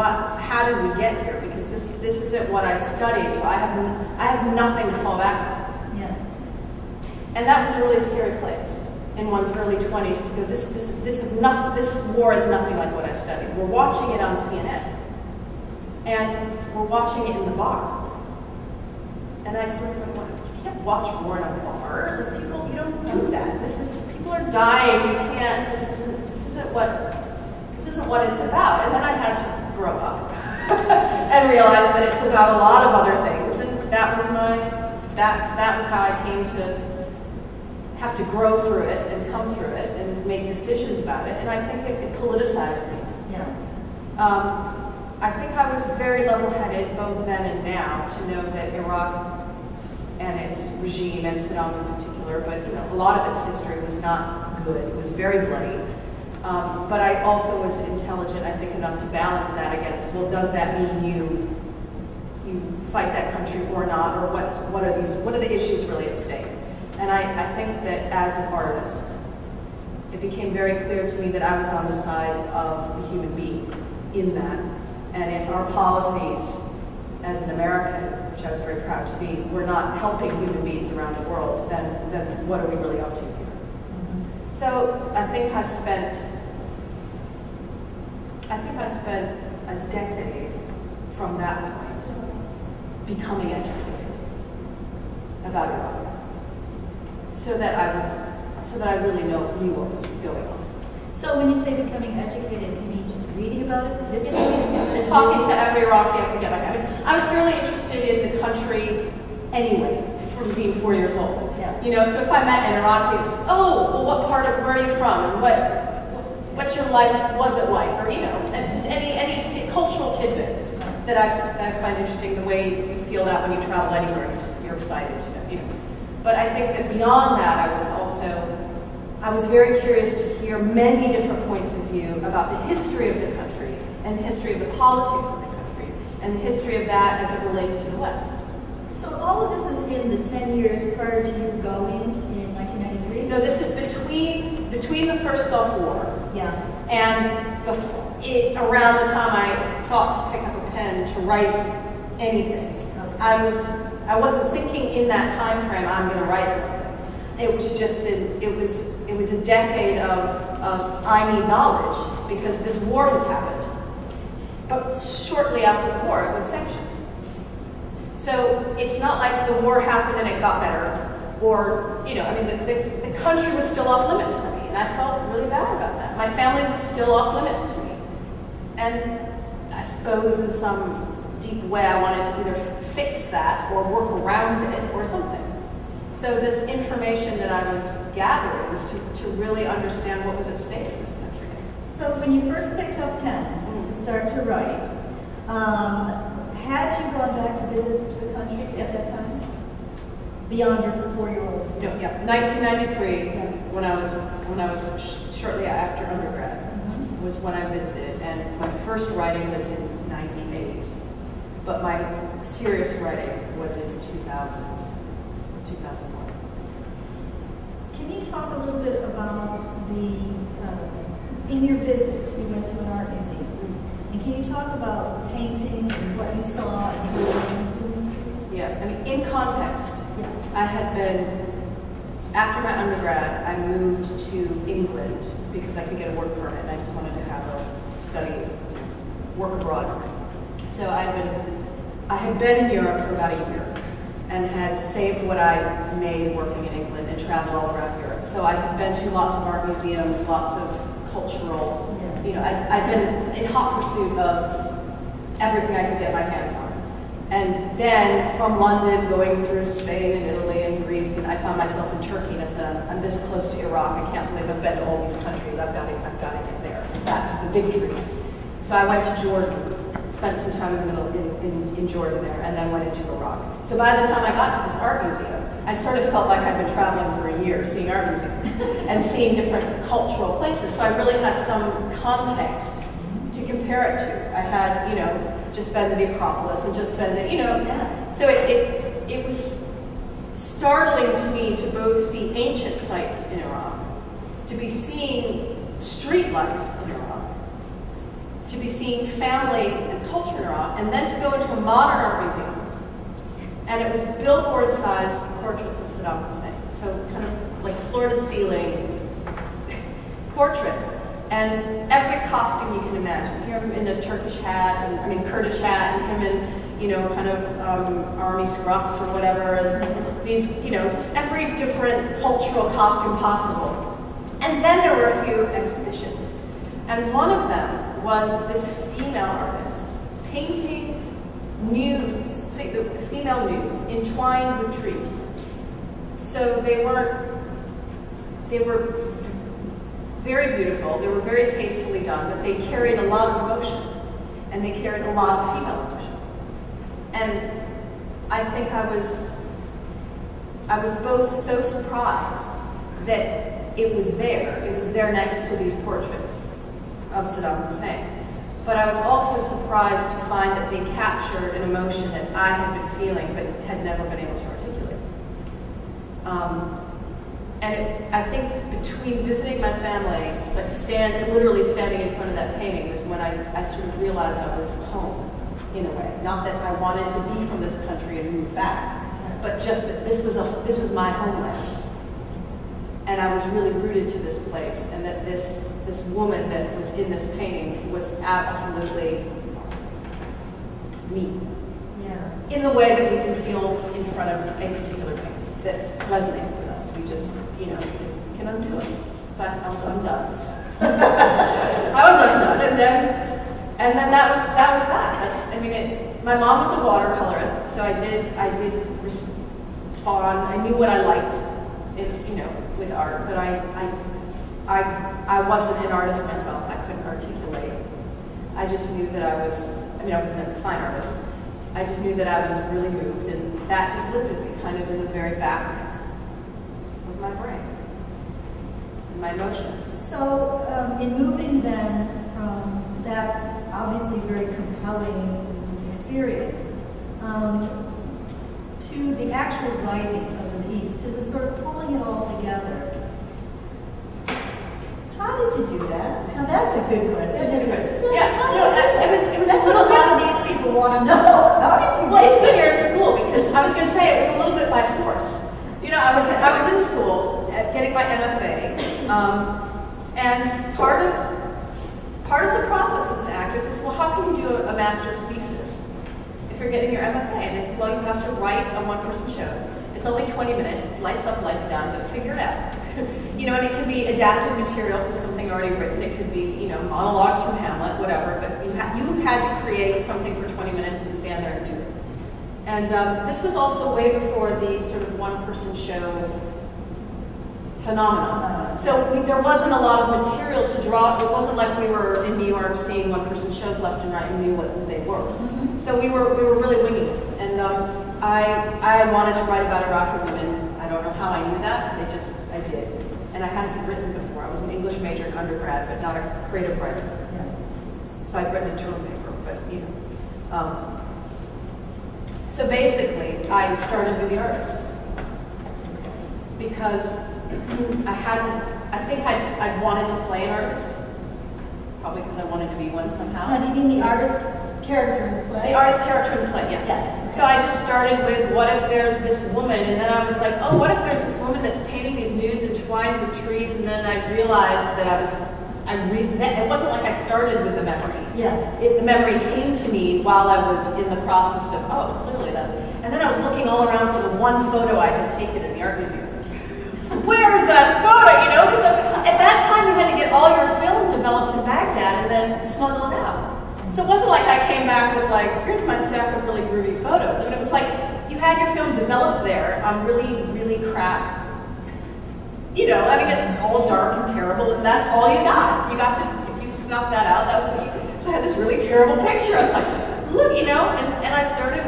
how did we get here? Because this isn't what I studied, so I have nothing to fall back on. Yeah. And that was a really scary place in one's early 20s to go, this war is nothing like what I studied. We're watching it on CNN. And we're watching it in the bar. And I sort of went, you can't watch war in a bar. Like, people, you don't do that. People are dying. You can't, this isn't what it's about. And then I had to grow up and realize that it's about a lot of other things. And that was that was how I came to have to grow through it and come through it and make decisions about it. And I think it politicized me. Yeah. I think I was very level-headed both then and now to know that Iraq and its regime, and Saddam in particular, but a lot of its history was not good. It was very bloody. But I also was intelligent, I think, enough to balance that against, well, does that mean you fight that country or not, or what are the issues really at stake? And I think that as an artist, it became very clear to me that I was on the side of the human being in that. And if our policies as an American, which I was very proud to be, were not helping human beings around the world, then what are we really up to here? Mm-hmm. So I think I spent a decade from that point becoming educated about Iraq, so that I really knew what was going on. So when you say becoming educated, you mean just reading about it, listening, and talking to every Iraqi I could get back. I mean, I was fairly interested in the country anyway, from being 4 years old. Yeah. So if I met an Iraqi, it's, oh, well, what part of, where are you from, and what's your life, was it like, or, and just any cultural tidbits that I find interesting, the way you feel that when you travel anywhere, you're excited to know, But I think that beyond that, I was very curious to hear many different points of view about the history of the country, and the history of the politics of the country, and the history of that as it relates to the West. So all of this is in the 10 years prior to you going in 1993? No, this is between the first Gulf War. Yeah. And around the time I thought to pick up a pen to write anything. Okay. I wasn't thinking in that time frame, I'm going to write something. It was just it was a decade of I need knowledge, because this war has happened. But shortly after the war, it was sanctions. So it's not like the war happened and it got better, or the country was still off limits for me, and I felt really bad about that. My family was still off limits to me, and I suppose in some deep way I wanted to either fix that or work around it or something. So this information that I was gathering was to really understand what was at stake in this country. So when you first picked up pen to start to write, had you gone back to visit the country at that time? Beyond your 4-year-old? No, yeah. 1993, when I was shortly after undergrad, was when I visited, and my first writing was in 98. But my serious writing was in 2000. 2001. Can you talk a little bit about in your visit, you went to an art museum, and can you talk about painting and what you saw and who influenced you? Yeah, I mean, in context, I had been, after my undergrad, I moved to England because I could get a work permit, and I just wanted to have a study, work abroad. So I had been in Europe for about a year, and had saved what I made working in England and traveled all around Europe. So I had been to lots of art museums, lots of cultural, I'd been in hot pursuit of everything I could get my hands on. And then from London, going through Spain and Italy and Greece, and I found myself in Turkey, and I said, I'm this close to Iraq, I can't believe I've been to all these countries, I've got to get there. That's the big dream. So I went to Jordan, spent some time in Jordan there, and then went into Iraq. So by the time I got to this art museum, I sort of felt like I'd been traveling for a year, seeing art museums and seeing different cultural places. So I really had some context to compare it to. I had, just been to the Acropolis and just been to, So it was startling to me to both see ancient sites in Iraq, to be seeing street life in Iraq, to be seeing family and culture in Iraq, and then to go into a modern art museum. And it was billboard-sized portraits of Saddam Hussein. So kind of like floor-to-ceiling portraits. And every costume you can imagine. Him in a Turkish hat, and Kurdish hat, and him in, kind of army scruffs or whatever. And these, just every different cultural costume possible. And then there were a few exhibitions. And one of them was this female artist painting nudes, female nudes, entwined with trees. So they were very beautiful, they were very tastefully done, but they carried a lot of emotion, and they carried a lot of female emotion. And I think I was both so surprised that it was there next to these portraits of Saddam Hussein. But I was also surprised to find that they captured an emotion that I had been feeling but had never been able to articulate. I think between visiting my family, like literally standing in front of that painting, was when I sort of realized I was home, in a way. Not that I wanted to be from this country and move back, but just that this was my homeland. And I was really rooted to this place, and that this woman that was in this painting was absolutely me. Yeah. In the way that we can feel in front of a particular painting that resonates with us. We just, can undo us. So I was undone. I was undone, and then that was that. My mom was a watercolorist, so I did respond. I knew what I liked, with art, but I wasn't an artist myself. I couldn't articulate. I just knew that I wasn't a fine artist. I just knew that I was really moved, and that just lived with me, kind of in the very back of my brain, and my emotions. So, in moving then from that obviously very compelling experience to the actual writing of the piece, to the sort of pulling it all together, how did you do that? Now that's a good question. That's what a lot of these people want to know. How did you? Well, it's good you're in school, because I was going to say it was a little bit by force. I was in school getting my MFA, and part of the process as an actress is, well, how can you do a master's thesis if you're getting your MFA? And they said, well, you have to write a one-person show. It's only 20 minutes. It's lights up, lights down, but figure it out. And it could be adapted material from something already written. It could be, monologues from Hamlet, whatever. But you had to create something for 20 minutes and stand there and do it. And this was also way before the sort of one-person show phenomenon. So there wasn't a lot of material to draw. It wasn't like we were in New York seeing one-person shows left and right and knew what they were. Mm-hmm. So we were really winging it. And I wanted to write about Iraqi women. I don't know how I knew that. I did. And I hadn't written before. I was an English major in undergrad, but not a creative writer. Yeah. So I'd written a term paper, but So basically, I started with the artist because I think I'd wanted to play an artist, probably because I wanted to be one somehow. No, do you mean the artist character in the play? The artist character in the play, yes. So I just started with, what if there's this woman? And then I was like, oh, what if there's this woman that's painting these nudes entwined with trees? And then I realized that it wasn't like I started with the memory. Yeah. The memory came to me while I was in the process of, oh, clearly that's. And then I was looking all around for the one photo I had taken in the art museum. It's like, where is that photo? Because at that time you had to get all your film developed in Baghdad and then smuggle it out. So it wasn't like I came back with here's my stack of really groovy photos. It was like you had your film developed there on really, really crap. It's all dark and terrible, and that's all you got. You got to, if you snuff that out, that was what you. So I had this really terrible picture. I was like, look, and I started